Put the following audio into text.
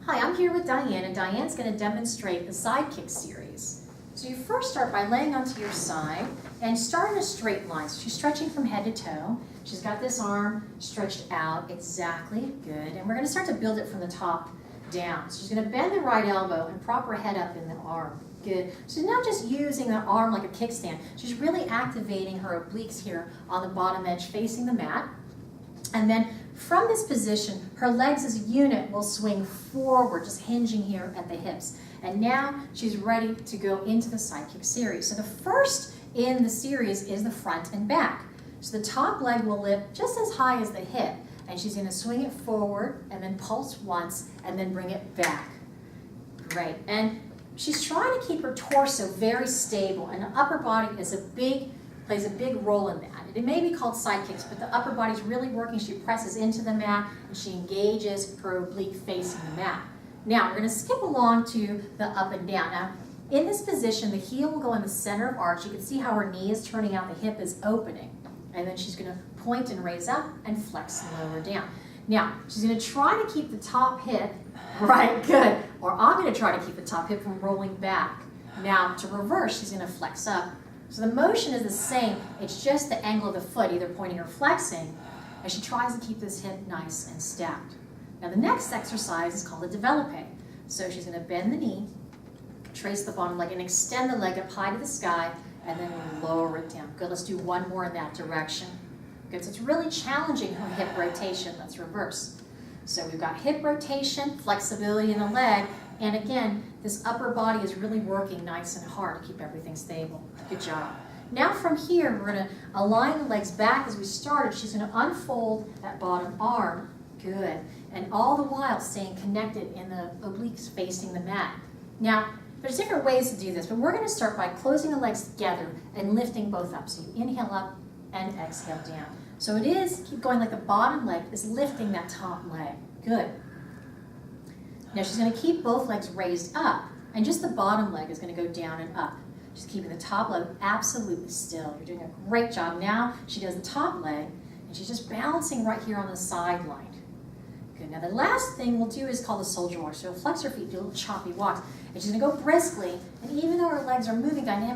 Hi, I'm here with Diane, and Diane's going to demonstrate the side kick series. So you first start by laying onto your side and start in a straight line. So she's stretching from head to toe. She's got this arm stretched out, exactly, good. And we're going to start to build it from the top down. So she's going to bend the right elbow and prop her head up in the arm, good. She's not just using the arm like a kickstand. She's really activating her obliques here on the bottom edge facing the mat. And then from this position, her legs as a unit will swing forward, just hinging here at the hips. And now she's ready to go into the side kick series. So the first in the series is the front and back. So the top leg will lift just as high as the hip, and she's going to swing it forward and then pulse once and then bring it back. Great. And she's trying to keep her torso very stable, and the upper body plays a big role in that. It may be called side kicks, but the upper body's really working. She presses into the mat and she engages her oblique facing the mat. Now, we're going to skip along to the up and down. Now, in this position, the heel will go in the center of arch. You can see how her knee is turning out, the hip is opening. And then she's going to point and raise up and flex and lower down. Now, she's going to try to keep the top hip, right, good. Or I'm going to try to keep the top hip from rolling back. Now, to reverse, she's going to flex up. So the motion is the same, it's just the angle of the foot, either pointing or flexing, as she tries to keep this hip nice and stacked. Now the next exercise is called a développé. So she's going to bend the knee, trace the bottom leg, and extend the leg up high to the sky, and then lower it down. Good, let's do one more in that direction. Good, so it's really challenging her hip rotation. Let's reverse. So we've got hip rotation, flexibility in the leg, and again, this upper body is really working nice and hard to keep everything stable. Good job. Now from here, we're going to align the legs back as we started. She's going to unfold that bottom arm. Good. And all the while staying connected in the obliques facing the mat. Now, there's different ways to do this, but we're going to start by closing the legs together and lifting both up. So you inhale up and exhale down. So it is, keep going like the bottom leg is lifting that top leg. Good. Now she's going to keep both legs raised up, and just the bottom leg is going to go down and up. She's keeping the top leg absolutely still. You're doing a great job. Now she does the top leg, and she's just balancing right here on the sideline. Good. Now the last thing we'll do is called the soldier walk. So she'll flex her feet, do a little choppy walks, and she's going to go briskly, and even though her legs are moving dynamically,